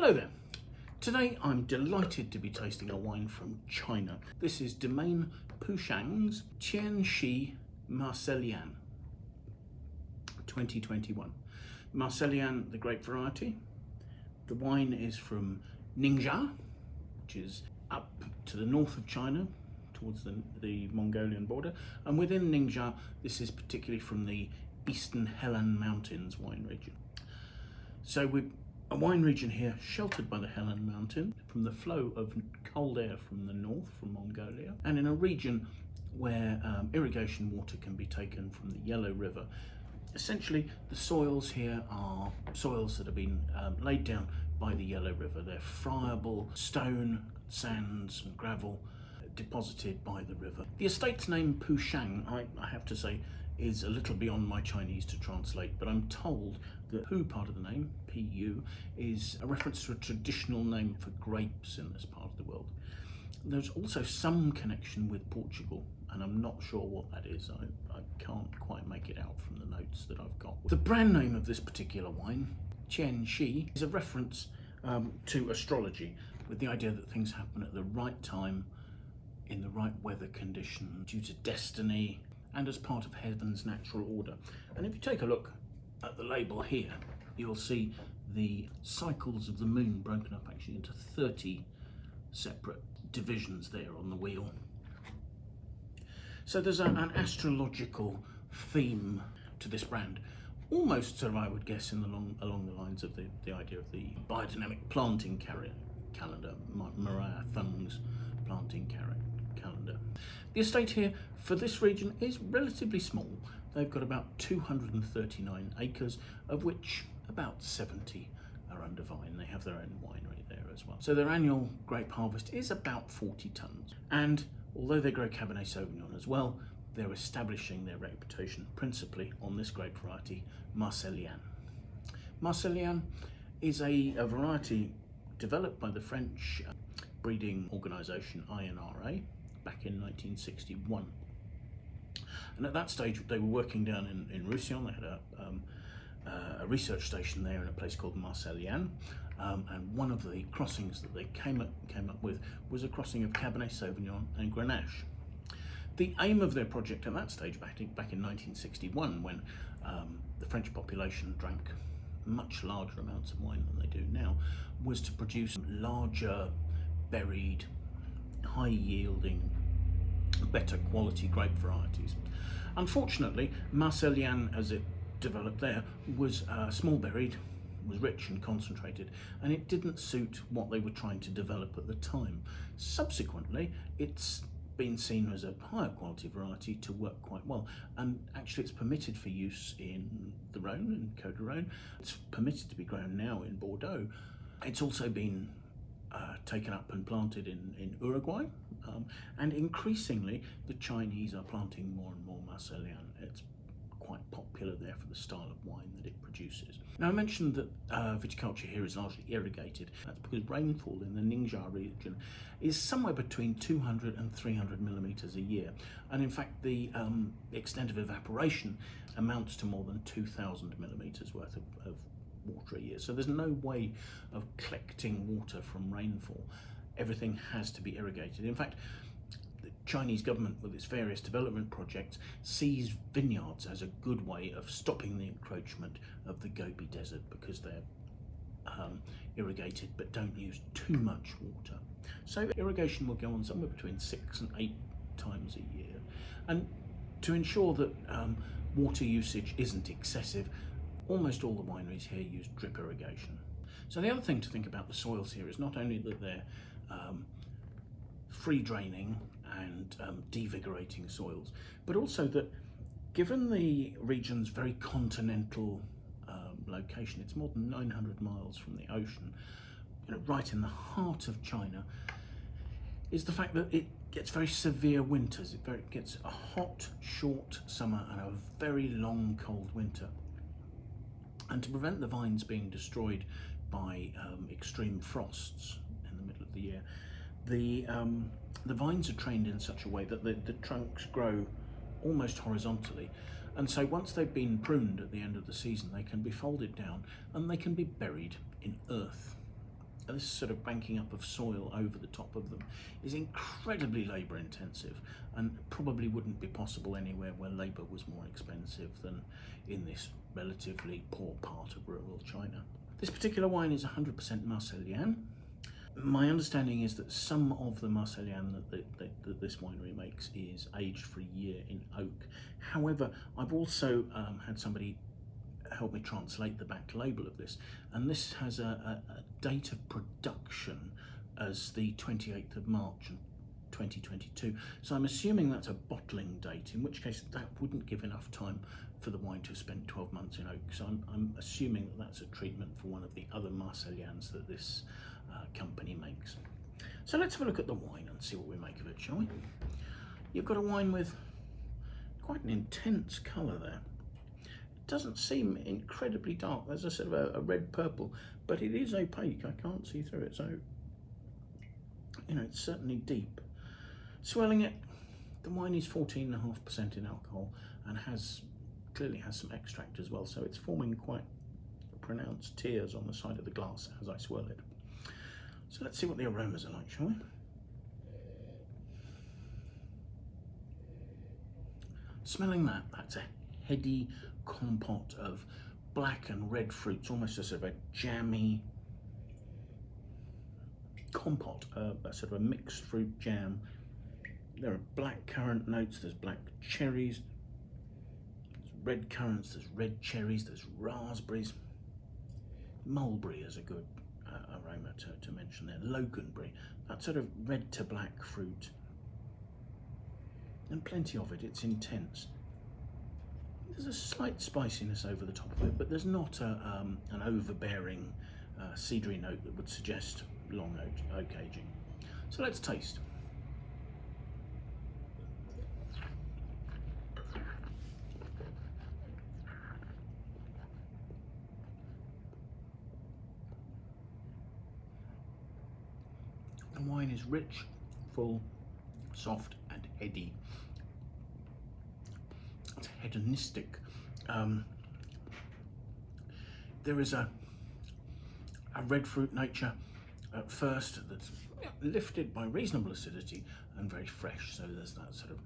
Hello there. Today I'm delighted to be tasting a wine from China. This is Domaine Shang's Tian Shi Marselan 2021. Marselan, the grape variety. The wine is from Ningxia, which is up to the north of China, towards the Mongolian border. And within Ningxia, this is particularly from the Eastern Helan Mountains wine region. So we're a wine region here sheltered by the Helan Mountain from the flow of cold air from the north, from Mongolia, and in a region where irrigation water can be taken from the Yellow River. Essentially, the soils here are soils that have been laid down by the Yellow River. They're friable stone, sands and gravel deposited by the river. The estate's name Shang, I have to say, is a little beyond my Chinese to translate, but I'm told the Pu part of the name, Pu, is a reference to a traditional name for grapes in this part of the world. There's also some connection with Portugal, and I'm not sure what that is. I can't quite make it out from the notes that I've got. The brand name of this particular wine, Tian Shi, is a reference to astrology, with the idea that things happen at the right time, in the right weather condition, due to destiny, and as part of heaven's natural order. And if you take a look at the label here, you'll see the cycles of the moon broken up actually into 30 separate divisions there on the wheel. So there's an astrological theme to this brand, almost sort of, I would guess, along the lines of the idea of the biodynamic planting calendar, Maria Thun's planting calendar. The estate here for this region is relatively small. They've got about 239 acres, of which about 70 are under vine. They have their own winery there as well. So their annual grape harvest is about 40 tonnes. And although they grow Cabernet Sauvignon as well, they're establishing their reputation principally on this grape variety, Marselan. Marselan is a variety developed by the French breeding organisation INRA back in 1961. And at that stage they were working down in Roussillon. They had a research station there in a place called Marselan, and one of the crossings that they came up with was a crossing of Cabernet Sauvignon and Grenache. The aim of their project at that stage, back in 1961, when the French population drank much larger amounts of wine than they do now, was to produce larger, berried, high-yielding, better quality grape varieties. Unfortunately, Marselan, as it developed there, was small-berried, was rich and concentrated, and it didn't suit what they were trying to develop at the time. Subsequently, it's been seen as a higher quality variety to work quite well, and actually it's permitted for use in the Rhone and Côte d'Or. It's permitted to be grown now in Bordeaux. It's also been taken up and planted in Uruguay, and increasingly the Chinese are planting more and more Marselan. It's quite popular there for the style of wine that it produces. Now, I mentioned that viticulture here is largely irrigated. That's because rainfall in the Ningxia region is somewhere between 200 and 300 millimetres a year, and in fact the extent of evaporation amounts to more than 2,000 millimetres worth of water a year. So there's no way of collecting water from rainfall. Everything has to be irrigated. In fact, the Chinese government, with its various development projects, sees vineyards as a good way of stopping the encroachment of the Gobi Desert, because they're irrigated but don't use too much water. So irrigation will go on somewhere between 6 and 8 times a year. And to ensure that water usage isn't excessive, almost all the wineries here use drip irrigation. So the other thing to think about the soils here is not only that they're free draining and devigorating soils, but also that given the region's very continental location, it's more than 900 miles from the ocean, right in the heart of China, is the fact that it gets very severe winters. It gets a hot, short summer and a very long, cold winter. And to prevent the vines being destroyed by extreme frosts in the middle of the year, the vines are trained in such a way that the trunks grow almost horizontally, and so once they've been pruned at the end of the season, they can be folded down and they can be buried in earth. this sort of banking up of soil over the top of them is incredibly labour intensive, and probably wouldn't be possible anywhere where labour was more expensive than in this relatively poor part of rural China. This particular wine is 100% Marselan. My understanding is that some of the Marselan that this winery makes is aged for a year in oak. However, I've also had somebody help me translate the back label of this, and this has a date of production as the 28th of March 2022. So I'm assuming that's a bottling date, in which case that wouldn't give enough time for the wine to have spent 12 months in oak. So I'm assuming that that's a treatment for one of the other Marselans that this company makes. So let's have a look at the wine and see what we make of it, shall we? You've got a wine with quite an intense colour there. It doesn't seem incredibly dark. There's a sort of a red purple, but it is opaque. I can't see through it, so you know, it's certainly deep. Swelling it, the wine is 14.5% in alcohol and clearly has some extract as well, so it's forming quite pronounced tears on the side of the glass as I swirl it. So let's see what the aromas are like, shall we? Smelling that, that's a heady compote of black and red fruits, almost a sort of a jammy compote, a sort of a mixed fruit jam. There are black currant notes, there's black cherries, there's red currants, there's red cherries, there's raspberries. Mulberry is a good aroma to mention there. Loganberry, that sort of red to black fruit. And plenty of it, it's intense. There's a slight spiciness over the top of it, but there's not an overbearing cedary note that would suggest long oak aging. So let's taste. The wine is rich, full, soft and heady. It's hedonistic. There is a red fruit nature at first that's lifted by reasonable acidity and very fresh. So there's that sort of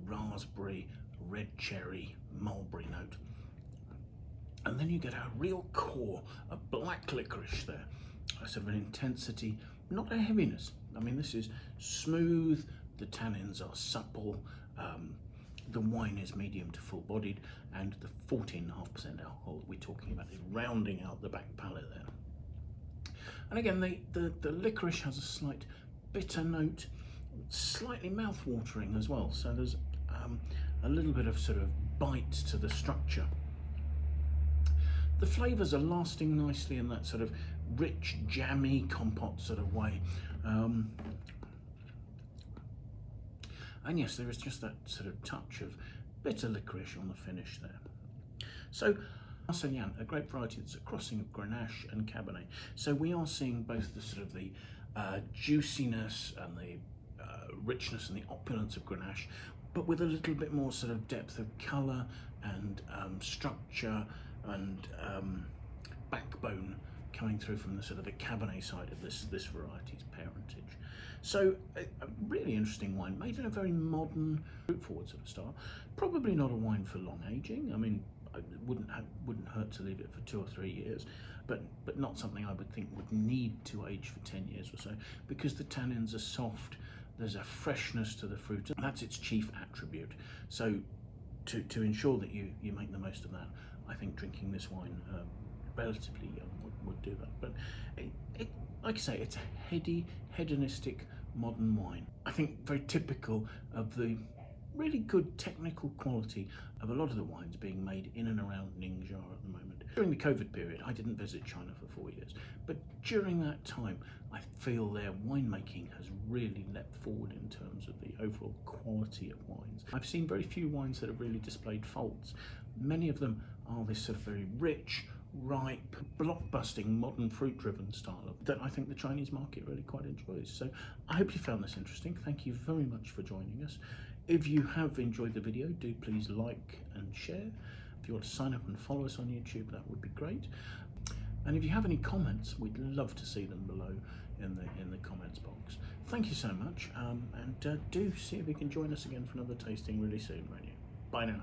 raspberry, red cherry, mulberry note. And then you get a real core, a black licorice there, a sort of an intensity, not a heaviness. I mean, this is smooth, the tannins are supple, the wine is medium to full bodied, and the 14.5% alcohol that we're talking about is rounding out the back palate there. And again, the licorice has a slight bitter note, slightly mouth-watering as well. So there's a little bit of sort of bite to the structure. The flavours are lasting nicely in that sort of rich, jammy, compote sort of way. And yes, there is just that sort of touch of bitter licorice on the finish there. So, Marselan, a grape variety that's a crossing of Grenache and Cabernet. So we are seeing both the sort of the juiciness and the richness and the opulence of Grenache, but with a little bit more sort of depth of colour and structure and backbone coming through from the sort of the Cabernet side of this variety's parentage. So a really interesting wine, made in a very modern, fruit-forward sort of style. Probably not a wine for long aging. I mean, it wouldn't hurt to leave it for 2 or 3 years, but not something I would think would need to age for 10 years or so, because the tannins are soft. There's a freshness to the fruit, and that's its chief attribute. So to ensure that you make the most of that, I think drinking this wine relatively young would do that. But like I say, it's a heady, hedonistic modern wine. I think very typical of the really good technical quality of a lot of the wines being made in and around Ningxia at the moment. During the COVID period, I didn't visit China for 4 years, but during that time, I feel their winemaking has really leapt forward in terms of the overall quality of wines. I've seen very few wines that have really displayed faults. Many of them are this sort of very rich, ripe, blockbusting, modern fruit-driven style that I think the Chinese market really quite enjoys. So I hope you found this interesting. Thank you very much for joining us. If you have enjoyed the video, do please like and share. If you want to sign up and follow us on YouTube, that would be great. And if you have any comments, we'd love to see them below in the comments box. Thank you so much, and do see if you can join us again for another tasting really soon, won't you? Bye now.